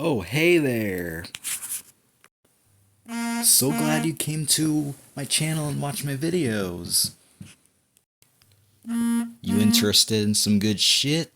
Oh, hey there. So glad you came to my channel and watched my videos. You interested in some good shit?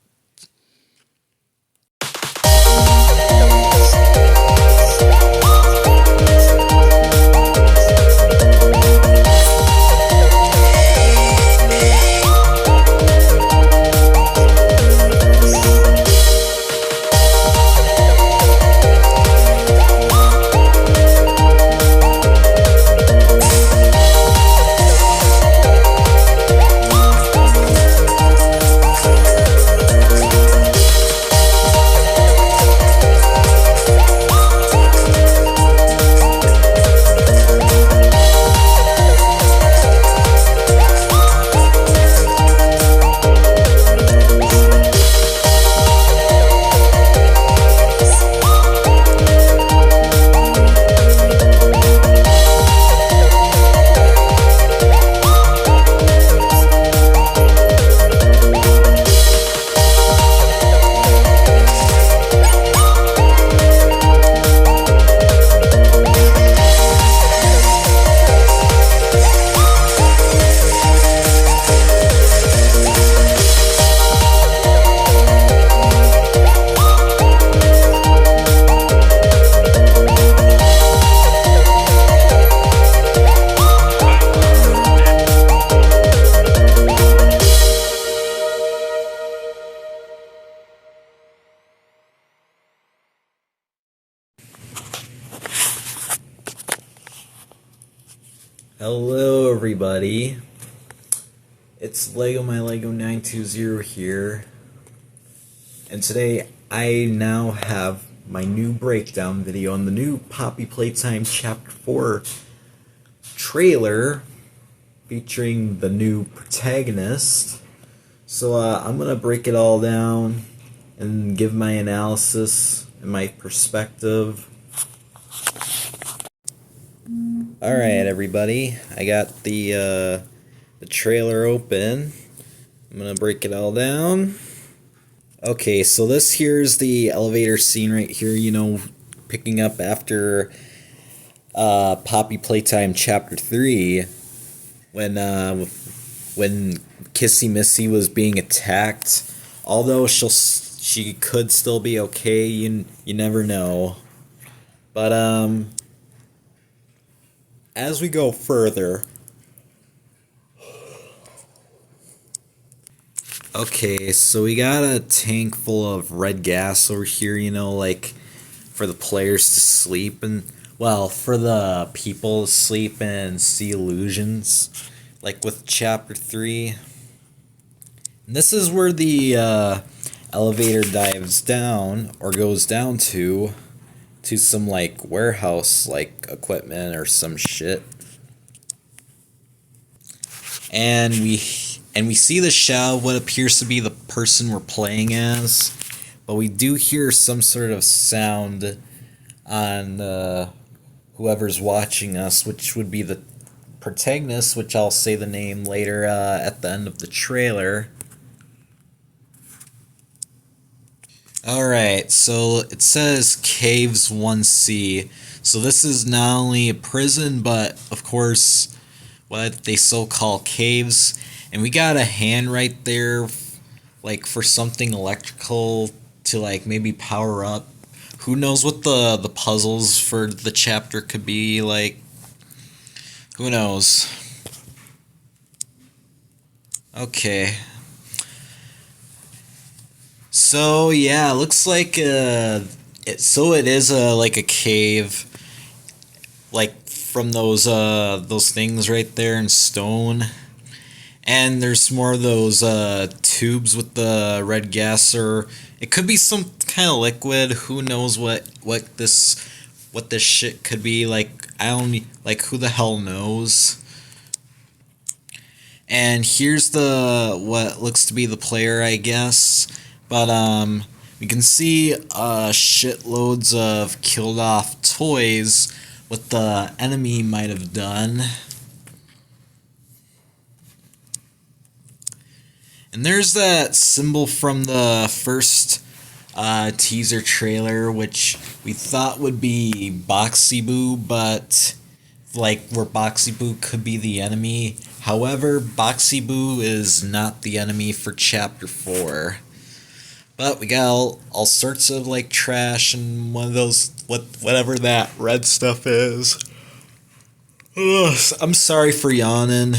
Hello everybody, it's Lego 920 here, and today I now have my new breakdown video on the new Poppy Playtime Chapter 4 trailer featuring the new protagonist. So I'm gonna break it all down and give my analysis and my perspective. Alright everybody, I got the trailer open. I'm gonna break it all down. Okay, so this here's the elevator scene right here, you know, picking up after Poppy Playtime Chapter 3 when Kissy Missy was being attacked. Although she could still be okay, you never know. But as we go further, okay, so we got a tank full of red gas over here, you know, like for the players to sleep and, well, for the people to sleep and see illusions, like with Chapter 3. And this is where the elevator dives down, or goes down to some like warehouse like equipment or some shit. And we see the shadow of what appears to be the person we're playing as, but we do hear some sort of sound on whoever's watching us, which would be the protagonist, which I'll say the name later at the end of the trailer. Alright, so it says Caves 1C. So this is not only a prison, but of course what they so call caves. And we got a hand right there, like for something electrical to like maybe power up. Who knows what the puzzles for the chapter could be like. Who knows? Okay. So yeah, it looks like it is like a cave, like from those things right there in stone, and there's more of those tubes with the red gas, or it could be some kind of liquid. Who knows what this shit could be like? I don't like, who the hell knows. And here's the what looks to be the player, I guess. But we can see shitloads of killed off toys, what the enemy might have done. And there's that symbol from the first teaser trailer, which we thought would be Boxy Boo, but like where Boxy Boo could be the enemy. However, Boxy Boo is not the enemy for Chapter 4. But we got all sorts of like trash and one of those whatever that red stuff is. Ugh, I'm sorry for yawning.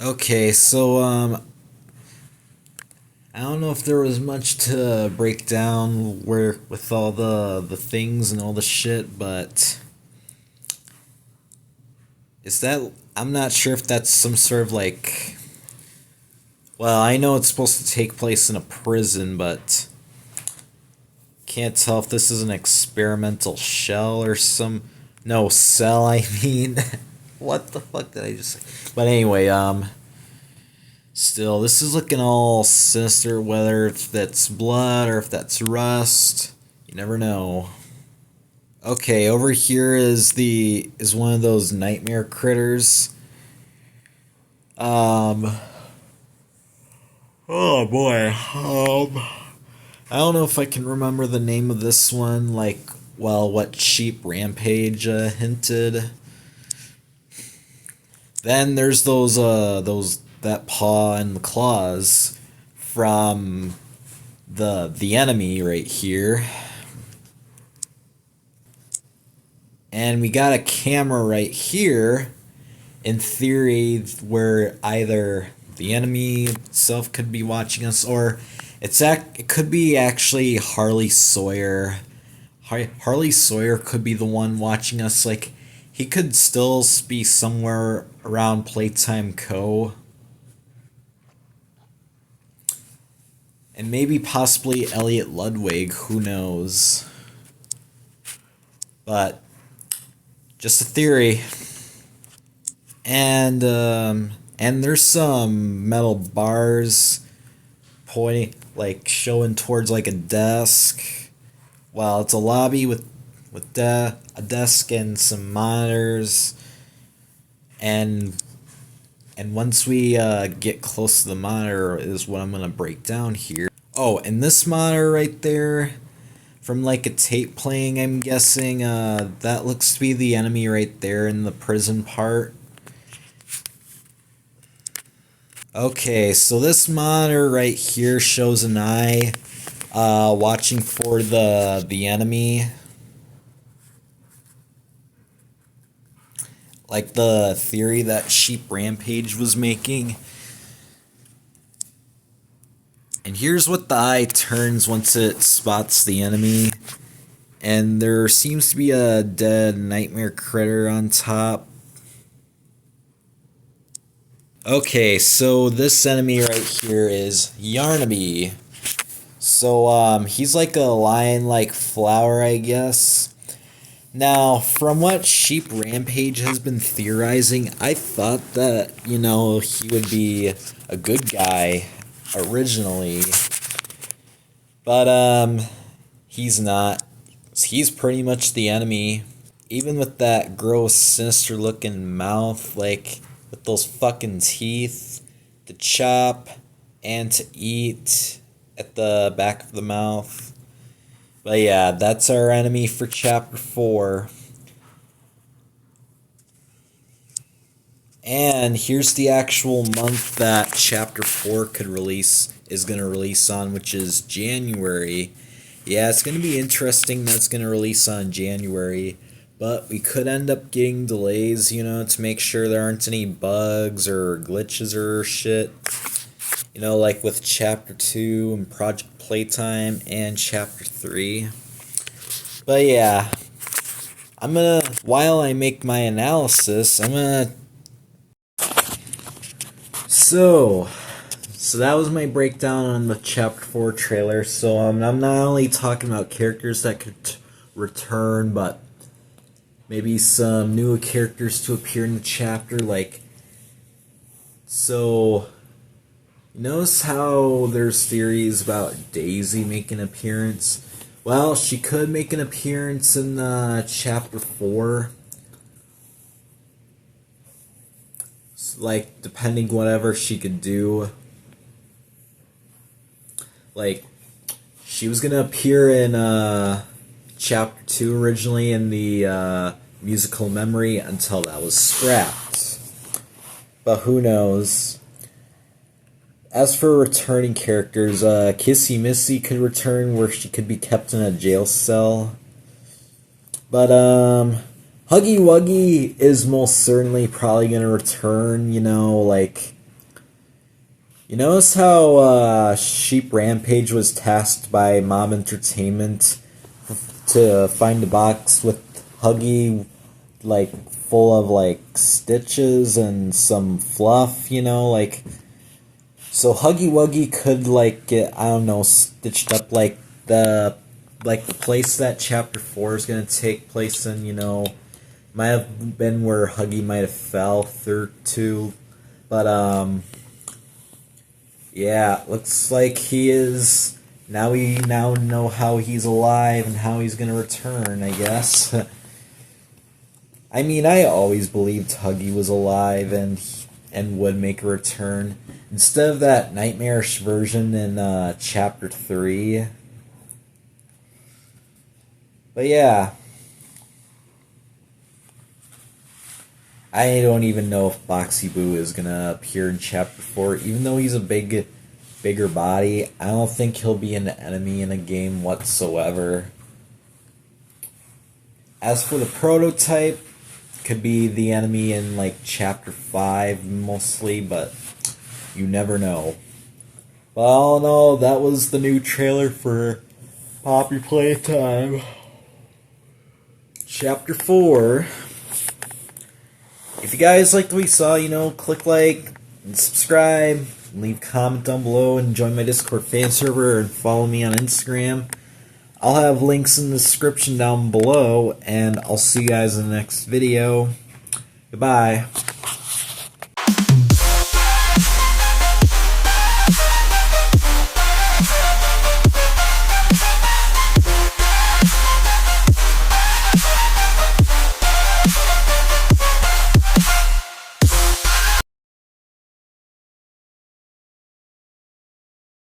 Okay, so I don't know if there was much to break down where with all the things and all the shit, but is that I'm not sure if that's some sort of like, well, I know it's supposed to take place in a prison, but can't tell if this is an experimental shell or some no cell, I mean. What the fuck did I just say? But anyway, still, this is looking all sinister, whether if that's blood or if that's rust. You never know. Okay, over here is one of those nightmare critters. Oh boy. I don't know if I can remember the name of this one, like, well, what Sheep Rampage hinted. Then there's those that paw and the claws from the enemy right here. And we got a camera right here, in theory, where either the enemy itself could be watching us, or it could be actually Harley Sawyer. Harley Sawyer could be the one watching us. Like, he could still be somewhere around Playtime Co. And maybe possibly Elliot Ludwig, who knows. But just a theory. And there's some metal bars pointing, like showing towards like a desk. Well, it's a lobby with a desk and some monitors. And once we get close to the monitor is what I'm gonna break down here. Oh, and this monitor right there, from like a tape playing, I'm guessing, that looks to be the enemy right there in the prison part. Okay, so this monitor right here shows an eye watching for the enemy. Like the theory that Sheep Rampage was making. And here's what the eye turns once it spots the enemy. And there seems to be a dead nightmare critter on top. Okay, so this enemy right here is Yarnaby. So he's like a lion-like flower, I guess. Now, from what Sheep Rampage has been theorizing, I thought that, you know, he would be a good guy originally. But he's not. He's pretty much the enemy. Even with that gross, sinister looking mouth, like with those fucking teeth to chop and to eat at the back of the mouth. But yeah, that's our enemy for Chapter 4. And here's the actual month that Chapter 4 is going to release on, which is January. Yeah, it's going to be interesting that it's going to release on January. But we could end up getting delays, you know, to make sure there aren't any bugs or glitches or shit. You know, like with Chapter 2 and Project Playtime and Chapter 3. But yeah, while I make my analysis, So that was my breakdown on the Chapter 4 trailer. So I'm not only talking about characters that could return, but maybe some new characters to appear in the chapter, like, so notice how there's theories about Daisy making an appearance. Well, she could make an appearance in Chapter 4. Like, depending whatever she could do. like, she was gonna appear in chapter 2 originally in the musical memory until that was scrapped. But who knows? As for returning characters, Kissy Missy could return where she could be kept in a jail cell. But Huggy Wuggy is most certainly probably gonna return, you know, like, you notice how Sheep Rampage was tasked by Mob Entertainment to find a box with Huggy, like, full of, like, stitches and some fluff, you know, like, so Huggy Wuggy could, like, get, I don't know, stitched up like the place that chapter 4 is gonna take place in, you know, might have been where Huggy might have fell through to, but yeah, looks like he is. Now we now know how he's alive and how he's gonna return, I guess. I mean, I always believed Huggy was alive and would make a return instead of that nightmarish version in chapter 3. But yeah, I don't even know if Boxy Boo is gonna appear in chapter 4, even though he's a bigger body. I don't think he'll be an enemy in a game whatsoever. As for the prototype, could be the enemy in like chapter 5 mostly, but you never know. But all in all, that was the new trailer for Poppy Playtime. Chapter 4. If you guys liked what you saw, you know, click like and subscribe. Leave a comment down below and join my Discord fan server and follow me on Instagram. I'll have links in the description down below, and I'll see you guys in the next video. Goodbye.